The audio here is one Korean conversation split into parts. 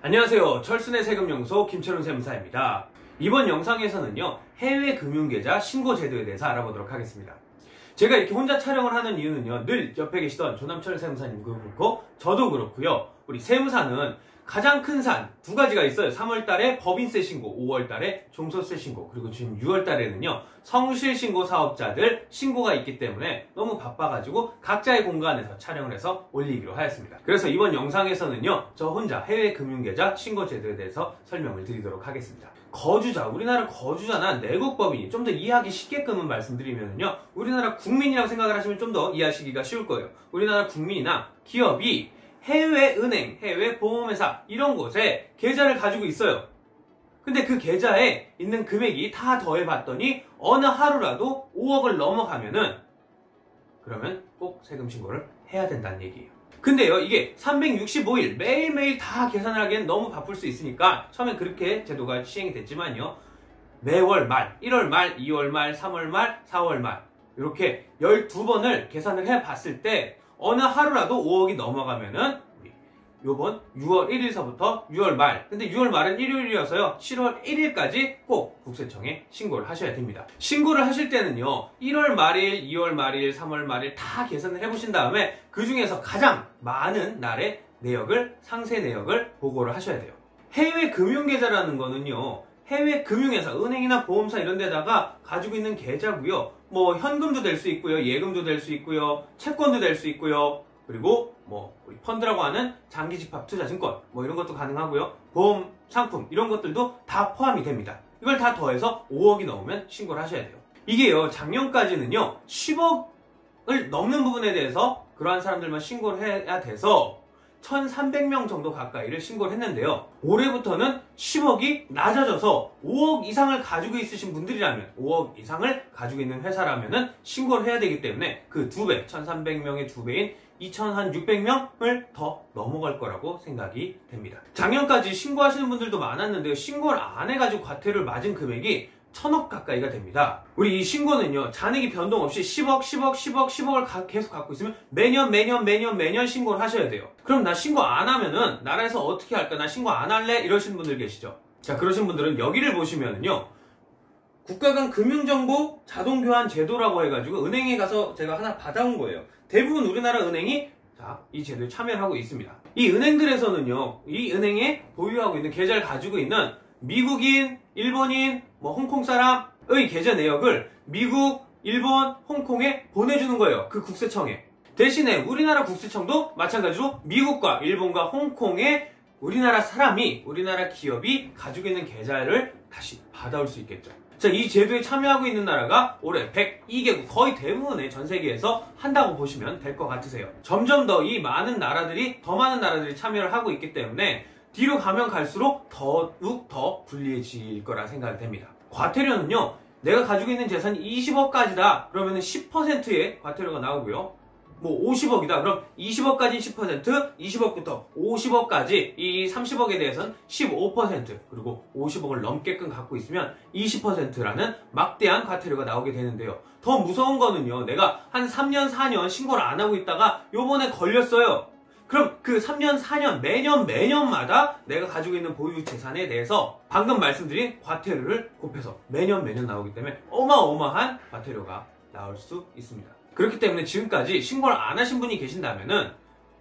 안녕하세요. 철순의 세금연구소 김철훈 세무사입니다. 이번 영상에서는요, 해외 금융계좌 신고 제도에 대해서 알아보도록 하겠습니다. 제가 이렇게 혼자 촬영을 하는 이유는요, 늘 옆에 계시던 조남철 세무사님도 그렇고 저도 그렇고요. 우리 세무사는 가장 큰 산 두 가지가 있어요. 3월달에 법인세 신고, 5월달에 종소세 신고, 그리고 지금 6월달에는요 성실 신고 사업자들 신고가 있기 때문에 너무 바빠가지고 각자의 공간에서 촬영을 해서 올리기로 하였습니다. 그래서 이번 영상에서는요, 저 혼자 해외 금융계좌 신고 제도에 대해서 설명을 드리도록 하겠습니다. 거주자, 우리나라 거주자나 내국 법인이 좀 더 이해하기 쉽게끔은 말씀드리면요, 우리나라 국민이라고 생각을 하시면 좀 더 이해하시기가 쉬울 거예요. 우리나라 국민이나 기업이 해외 은행, 해외 보험회사 이런 곳에 계좌를 가지고 있어요. 근데 그 계좌에 있는 금액이 다 더해봤더니 어느 하루라도 5억을 넘어가면은 그러면 꼭 세금 신고를 해야 된다는 얘기예요. 근데요, 이게 365일 매일매일 다 계산을 하기엔 너무 바쁠 수 있으니까 처음엔 그렇게 제도가 시행이 됐지만요, 매월 말, 1월 말, 2월 말, 3월 말, 4월 말 이렇게 12번을 계산을 해봤을 때 어느 하루라도 5억이 넘어가면은 요번 6월 1일서부터 6월 말, 근데 6월 말은 일요일이어서요 7월 1일까지 꼭 국세청에 신고를 하셔야 됩니다. 신고를 하실 때는요 1월 말일, 2월 말일, 3월 말일 다 계산을 해보신 다음에 그 중에서 가장 많은 날의 내역을, 상세 내역을 보고를 하셔야 돼요. 해외 금융계좌라는 거는요, 해외 금융회사, 은행이나 보험사 이런 데다가 가지고 있는 계좌고요. 뭐 현금도 될 수 있고요, 예금도 될 수 있고요, 채권도 될 수 있고요, 그리고 뭐 우리 펀드라고 하는 장기집합투자증권 뭐 이런 것도 가능하고요, 보험 상품 이런 것들도 다 포함이 됩니다. 이걸 다 더해서 5억이 넘으면 신고를 하셔야 돼요. 이게요, 작년까지는요 10억을 넘는 부분에 대해서 그러한 사람들만 신고를 해야 돼서 1,300명 정도 가까이를 신고를 했는데요, 올해부터는 10억이 낮아져서 5억 이상을 가지고 있으신 분들이라면, 5억 이상을 가지고 있는 회사라면은 신고를 해야 되기 때문에 그 2배, 1,300명의 2배인 2,600명을 더 넘어갈 거라고 생각이 됩니다. 작년까지 신고하시는 분들도 많았는데요, 신고를 안 해가지고 과태료를 맞은 금액이 1,000억 가까이가 됩니다. 우리 이 신고는요, 잔액이 변동 없이 10억, 10억, 10억, 10억을 계속 갖고 있으면 매년 신고를 하셔야 돼요. 그럼 나 신고 안 하면은 나라에서 어떻게 할까? 나 신고 안 할래? 이러시는 분들 계시죠? 자, 그러신 분들은 여기를 보시면은요, 국가 간 금융정보 자동교환 제도라고 해가지고 은행에 가서 제가 하나 받아온 거예요. 대부분 우리나라 은행이 이 제도에 참여를 하고 있습니다. 이 은행들에서는요, 이 은행에 보유하고 있는 계좌를 가지고 있는 미국인, 일본인, 뭐 홍콩 사람의 계좌 내역을 미국, 일본, 홍콩에 보내주는 거예요. 그 국세청에. 대신에 우리나라 국세청도 마찬가지로 미국과 일본과 홍콩에 우리나라 사람이, 우리나라 기업이 가지고 있는 계좌를 다시 받아올 수 있겠죠. 자, 이 제도에 참여하고 있는 나라가 올해 102개국, 거의 대부분의 전 세계에서 한다고 보시면 될 것 같으세요. 점점 더 이 많은 나라들이, 더 많은 나라들이 참여를 하고 있기 때문에 뒤로 가면 갈수록 더욱 더 불리해질 거라 생각이 됩니다. 과태료는요, 내가 가지고 있는 재산이 20억까지다 그러면 10%의 과태료가 나오고요, 뭐 50억이다 그럼 20억까지 10%, 20억부터 50억까지 이 30억에 대해서는 15%, 그리고 50억을 넘게끔 갖고 있으면 20%라는 막대한 과태료가 나오게 되는데요, 더 무서운 거는요, 내가 한 3년 4년 신고를 안 하고 있다가 요번에 걸렸어요. 그럼 그 3년 4년 매년마다 내가 가지고 있는 보유 재산에 대해서 방금 말씀드린 과태료를 곱해서 매년 나오기 때문에 어마어마한 과태료가 나올 수 있습니다. 그렇기 때문에 지금까지 신고를 안 하신 분이 계신다면은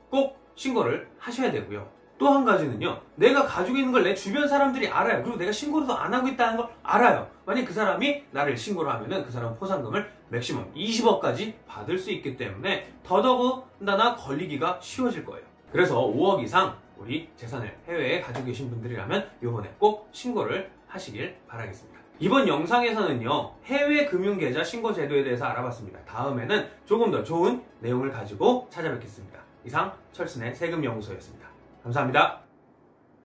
꼭 신고를 하셔야 되고요. 또 한 가지는요, 내가 가지고 있는 걸 내 주변 사람들이 알아요. 그리고 내가 신고를 안 하고 있다는 걸 알아요. 만약 그 사람이 나를 신고를 하면은 그 사람은 포상금을 맥시멈 20억까지 받을 수 있기 때문에 더더군다나 걸리기가 쉬워질 거예요. 그래서 5억 이상 우리 재산을 해외에 가지고 계신 분들이라면 이번에 꼭 신고를 하시길 바라겠습니다. 이번 영상에서는요, 해외 금융계좌 신고 제도에 대해서 알아봤습니다. 다음에는 조금 더 좋은 내용을 가지고 찾아뵙겠습니다. 이상 철순의 세금연구소였습니다. 감사합니다.